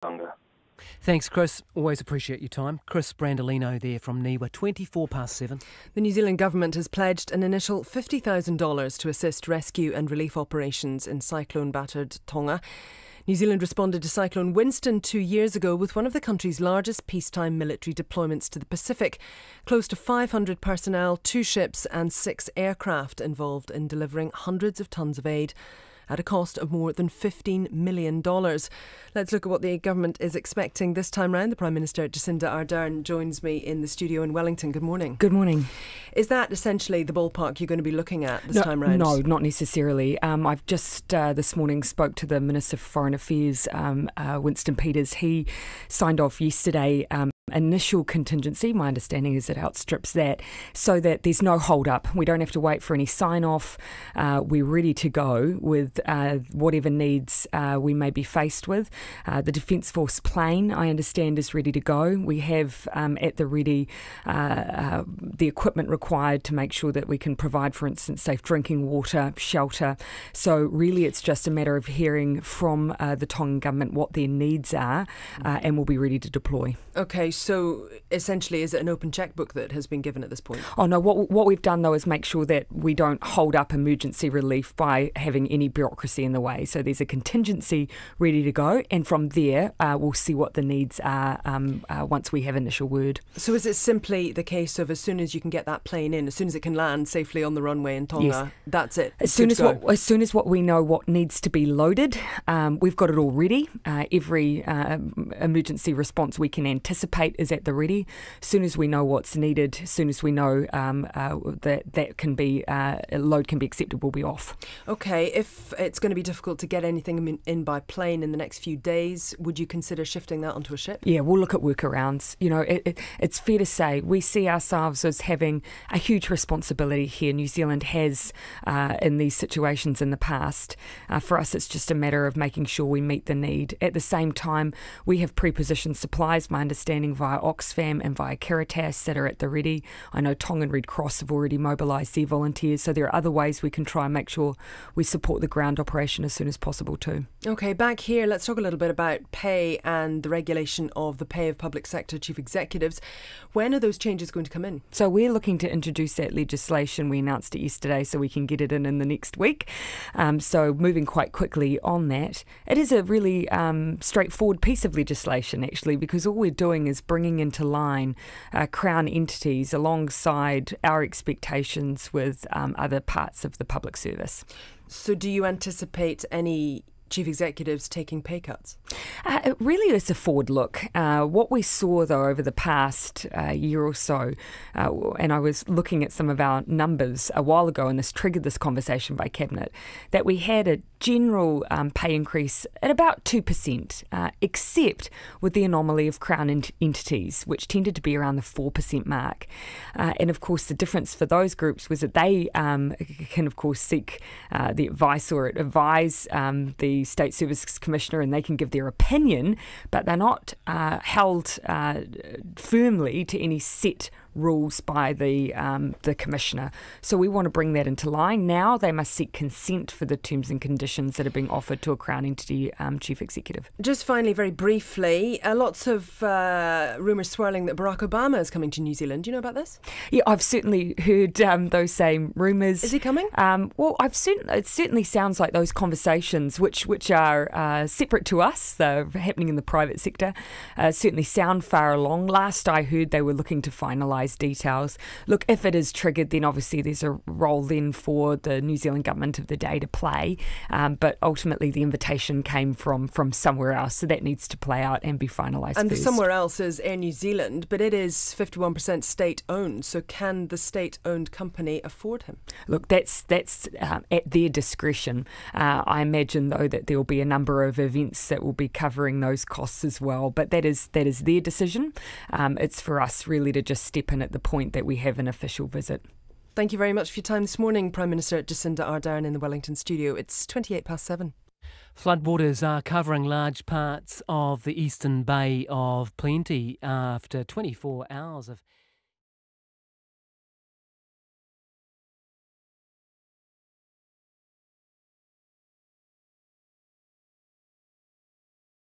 Tonga. Thanks, Chris. Always appreciate your time. Chris Brandolino there from Niwa, 7:24. The New Zealand government has pledged an initial $50,000 to assist rescue and relief operations in cyclone-battered Tonga. New Zealand responded to Cyclone Winston 2 years ago with one of the country's largest peacetime military deployments to the Pacific. Close to 500 personnel, 2 ships and 6 aircraft involved in delivering hundreds of tons of aid at a cost of more than $15 million. Let's look at what the government is expecting this time round. The Prime Minister Jacinda Ardern joins me in the studio in Wellington. Good morning. Good morning. Is that essentially the ballpark you're going to be looking at this time round? No, not necessarily. I've just this morning spoke to the Minister for Foreign Affairs, Winston Peters. He signed off yesterday initial contingency. My understanding is it outstrips that, so that there's no hold up. We don't have to wait for any sign off. We're ready to go with whatever needs we may be faced with. The Defence Force plane, I understand, is ready to go. We have at the ready the equipment required to make sure that we can provide, for instance, safe drinking water, shelter. So really it's just a matter of hearing from the Tongan government what their needs are, and we'll be ready to deploy. Okay, so essentially is it an open checkbook that has been given at this point? Oh no, what we've done though is make sure that we don't hold up emergency relief by having any bureaucracy in the way. So there's a contingency ready to go, and from there we'll see what the needs are once we have initial word. So is it simply the case of as soon as you can get that plane in, as soon as it can land safely on the runway in Tonga, yes, that's it? As soon as what we know what needs to be loaded, we've got it all ready. Every emergency response we can anticipate is at the ready. As soon as we know what's needed, as soon as we know that can be load can be accepted, we'll be off. Okay, if it's going to be difficult to get anything in by plane in the next few days, would you consider shifting that onto a ship? Yeah, we'll look at workarounds. You know, it's fair to say we see ourselves as having a huge responsibility here. New Zealand has in these situations in the past. For us, it's just a matter of making sure we meet the need. At the same time, we have prepositioned supplies, my understanding, via Oxfam and via Caritas that are at the ready. I know Tongan Red Cross have already mobilised their volunteers, so there are other ways we can try and make sure we support the ground operation as soon as possible too. Okay, back here, let's talk a little bit about pay and the regulation of the pay of public sector chief executives. When are those changes going to come in? So we're looking to introduce that legislation. We announced it yesterday so we can get it in the next week. So moving quite quickly on that. It is a really straightforward piece of legislation actually, because all we're doing is bringing into line Crown entities alongside our expectations with other parts of the public service. So do you anticipate any chief executives taking pay cuts? It really is a forward look. What we saw, though, over the past year or so, and I was looking at some of our numbers a while ago, and this triggered this conversation by Cabinet, that we had a general pay increase at about 2%, except with the anomaly of Crown entities, which tended to be around the 4% mark. And of course, the difference for those groups was that they can, of course, seek the advice or advise the State Services Commissioner, and they can give their opinion, but they're not held firmly to any set rules by the Commissioner. So we want to bring that into line. Now they must seek consent for the terms and conditions that are being offered to a Crown entity chief executive. Just finally, very briefly, lots of rumours swirling that Barack Obama is coming to New Zealand. Do you know about this? Yeah, I've certainly heard those same rumours. Is he coming? Well, it certainly sounds like those conversations, which are separate to us, they're happening in the private sector, certainly sound far along. Last I heard, they were looking to finalise details. Look, if it is triggered, then obviously there's a role then for the New Zealand government of the day to play. But ultimately the invitation came from somewhere else, so that needs to play out and be finalised. And first. Somewhere else is Air New Zealand, but it is 51% state-owned. So can the state-owned company afford him? Look, that's at their discretion. I imagine though that there will be a number of events that will be covering those costs as well. But that is their decision. It's for us really to just step in at the point that we have an official visit. Thank you very much for your time this morning, Prime Minister Jacinda Ardern in the Wellington studio. It's 7:28. Floodwaters are covering large parts of the eastern Bay of Plenty after 24 hours of